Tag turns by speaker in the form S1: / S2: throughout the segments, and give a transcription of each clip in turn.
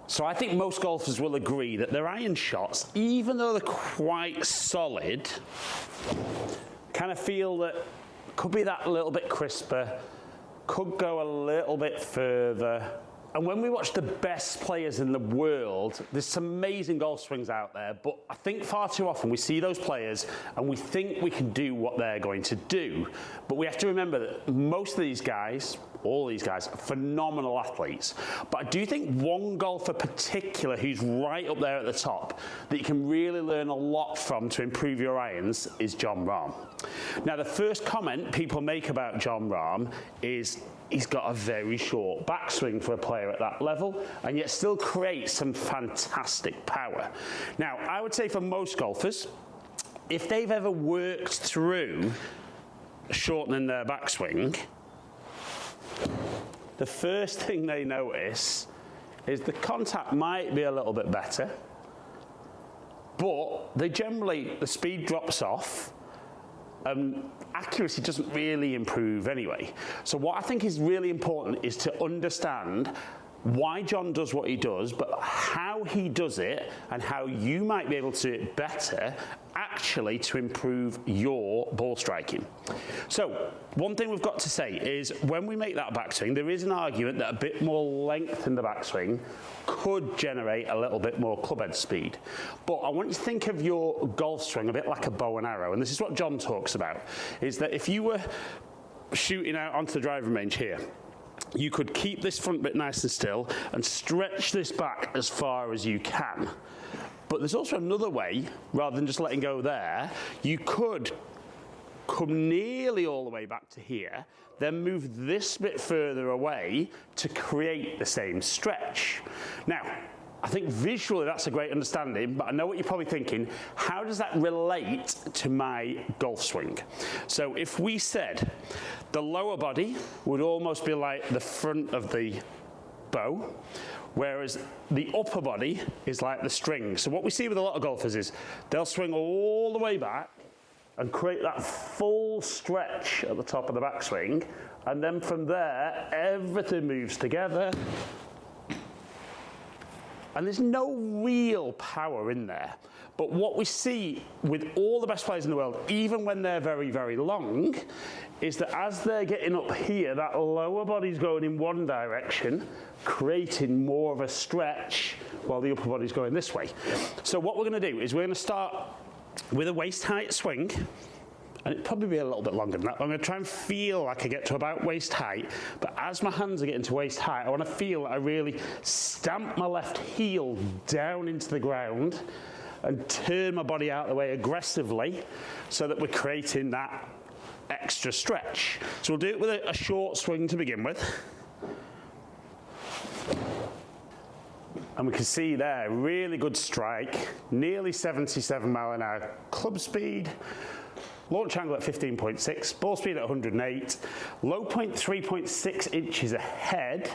S1: So I think most golfers will agree that their iron shots, even though they're quite solid, kind of feel that could be that little bit crisper, could go a little bit further. And when we watch the best players in the world, there's some amazing golf swings out there, but I think far too often we see those players and we think we can do what they're going to do. But we have to remember that most of these guys, all these guys, are phenomenal athletes. But I do think one golfer particular who's right up there at the top that you can really learn a lot from to improve your irons is Jon Rahm. Now, the first comment people make about Jon Rahm is he's got a very short backswing for a player at that level, and yet still creates some fantastic power. Now, I would say for most golfers, if they've ever worked through shortening their backswing, the first thing they notice is the contact might be a little bit better, but the speed drops off, accuracy doesn't really improve anyway. So what I think is really important is to understand why Jon does what he does, but how he does it and how you might be able to do it better actually to improve your ball striking. So one thing we've got to say is when we make that backswing, there is an argument that a bit more length in the backswing could generate a little bit more clubhead speed. But I want you to think of your golf swing a bit like a bow and arrow, and this is what Jon talks about, is that if you were shooting out onto the driving range here, you could keep this front bit nice and still and stretch this back as far as you can. But there's also another way, rather than just letting go there, you could come nearly all the way back to here, then move this bit further away to create the same stretch. Now, I think visually that's a great understanding, but I know what you're probably thinking, how does that relate to my golf swing? So if we said the lower body would almost be like the front of the bow, whereas the upper body is like the string. So what we see with a lot of golfers is they'll swing all the way back and create that full stretch at the top of the backswing, and then from there everything moves together and there's no real power in there. But what we see with all the best players in the world, even when they're very, very long, is that as they're getting up here, that lower body's going in one direction, creating more of a stretch, while the upper body's going this way. So what we're going to do is we're going to start with a waist height swing, and it'd probably be a little bit longer than that. I'm going to try and feel like I get to about waist height, but as my hands are getting to waist height, I want to feel that I really stamp my left heel down into the ground and turn my body out of the way aggressively so that we're creating that extra stretch. So we'll do it with a short swing to begin with. And we can see there, really good strike, nearly 77 mile an hour club speed, launch angle at 15.6, ball speed at 108, low point 3.6 inches ahead,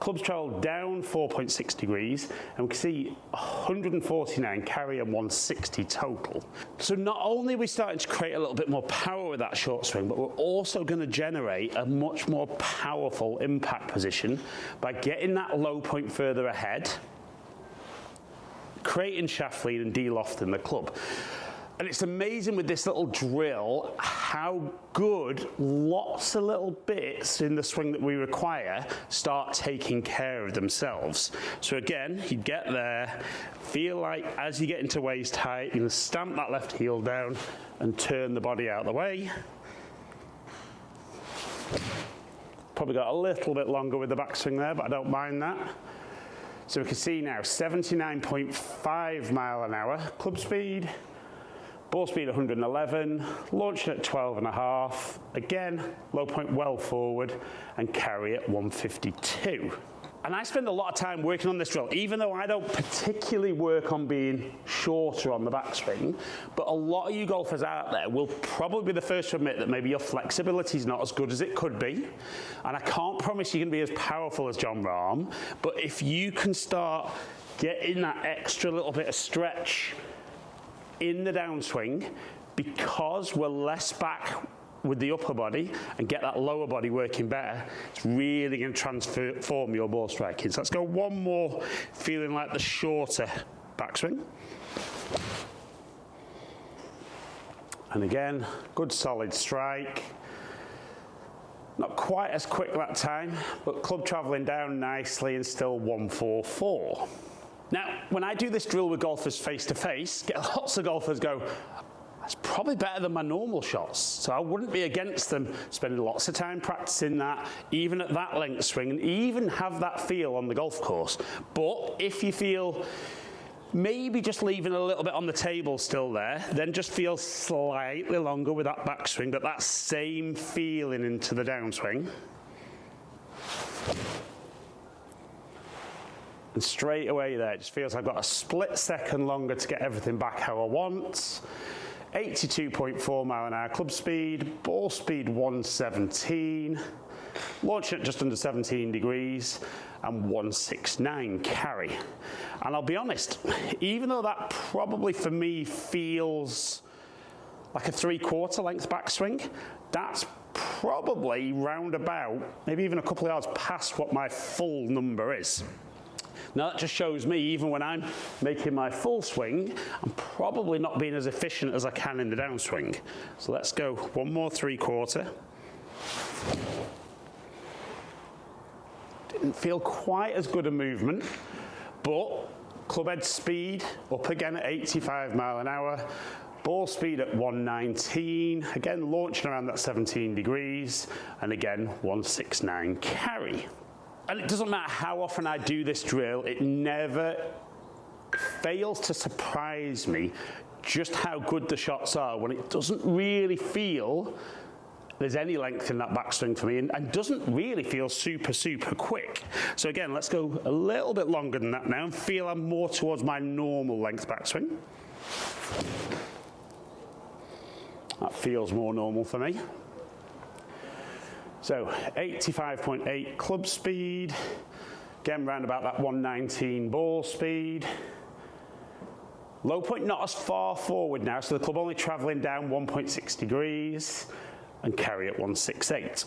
S1: clubs travel down 4.6 degrees, and we can see 149 carry and 160 total. So not only are we starting to create a little bit more power with that short swing, but we're also going to generate a much more powerful impact position by getting that low point further ahead, creating shaft lead and de-lofting the club. And it's amazing with this little drill how good lots of little bits in the swing that we require start taking care of themselves. So again, you get there, feel like as you get into waist height, you're going to stamp that left heel down and turn the body out of the way. Probably got a little bit longer with the backswing there, but I don't mind that. So we can see now 79.5 mile an hour club speed. Ball speed 111, launching at 12.5, again, low point well forward, and carry at 152. And I spend a lot of time working on this drill, even though I don't particularly work on being shorter on the backswing, but a lot of you golfers out there will probably be the first to admit that maybe your flexibility is not as good as it could be. And I can't promise you can be as powerful as Jon Rahm, but if you can start getting that extra little bit of stretch in the downswing, because we're less back with the upper body and get that lower body working better, it's really going to transform your ball striking. So let's go one more, feeling like the shorter backswing. And again, good solid strike. Not quite as quick that time, but club travelling down nicely and still 1-4-4. Now, when I do this drill with golfers face to face, get lots of golfers go, that's probably better than my normal shots. So I wouldn't be against them spending lots of time practicing that, even at that length swing, and even have that feel on the golf course. But if you feel maybe just leaving a little bit on the table still there, then just feel slightly longer with that backswing, but that same feeling into the downswing. And straight away there, it just feels I've got a split second longer to get everything back how I want. 82.4 mile an hour club speed, ball speed 117, launching at just under 17 degrees, and 169 carry. And I'll be honest, even though that probably for me feels like a 3/4 length backswing, that's probably round about, maybe even a couple of yards past what my full number is. Now that just shows me, even when I'm making my full swing, I'm probably not being as efficient as I can in the downswing. So let's go one more 3/4. Didn't feel quite as good a movement, but club head speed up again at 85 mile an hour. Ball speed at 119, again launching around that 17 degrees, and again 169 carry. And it doesn't matter how often I do this drill, it never fails to surprise me just how good the shots are when it doesn't really feel there's any length in that backswing for me, and doesn't really feel super, super quick. So again, let's go a little bit longer than that now and feel I'm more towards my normal length backswing. That feels more normal for me. So 85.8 club speed, again round about that 119 ball speed. Low point not as far forward now, so the club only travelling down 1.6 degrees, and carry at 168.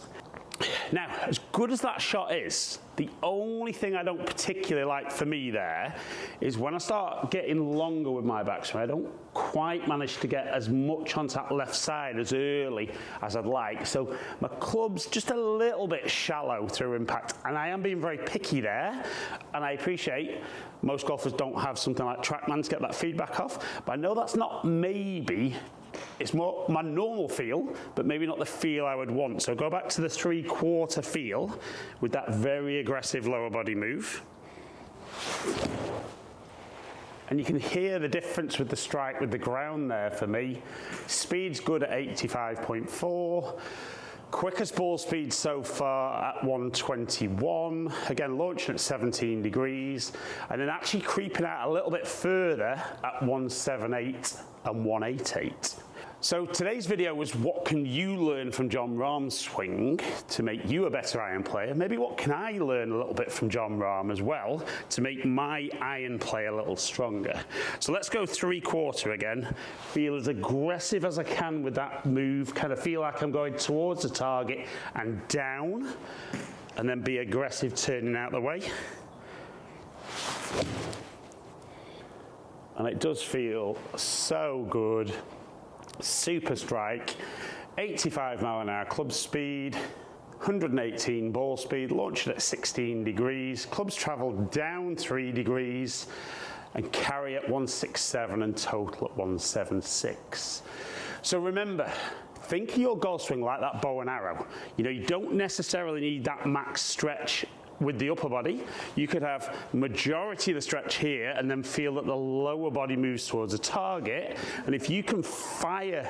S1: Now, as good as that shot is, the only thing I don't particularly like for me there is when I start getting longer with my backswing, I don't quite manage to get as much onto that left side as early as I'd like. So my club's just a little bit shallow through impact, and I am being very picky there, and I appreciate most golfers don't have something like TrackMan to get that feedback off, but I know that's not maybe, it's more my normal feel, but maybe not the feel I would want. So go back to the 3/4 feel with that very aggressive lower body move. And you can hear the difference with the strike with the ground there for me. Speed's good at 85.4. Quickest ball speed so far at 121. Again, launching at 17 degrees. And then actually creeping out a little bit further at 178 and 188. So today's video was what can you learn from Jon Rahm's swing to make you a better iron player? Maybe what can I learn a little bit from Jon Rahm as well to make my iron play a little stronger? So let's go 3/4 again. Feel as aggressive as I can with that move. Kind of feel like I'm going towards the target and down, and then be aggressive turning out the way. And it does feel so good. Super strike, 85 mile an hour club speed, 118 ball speed, launching at 16 degrees, clubs travel down 3 degrees, and carry at 167 and total at 176. So remember, think of your golf swing like that bow and arrow. You know, you don't necessarily need that max stretch with the upper body. You could have majority of the stretch here and then feel that the lower body moves towards a target. And if you can fire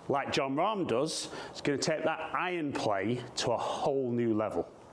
S1: like Jon Rahm does, it's going to take that iron play to a whole new level.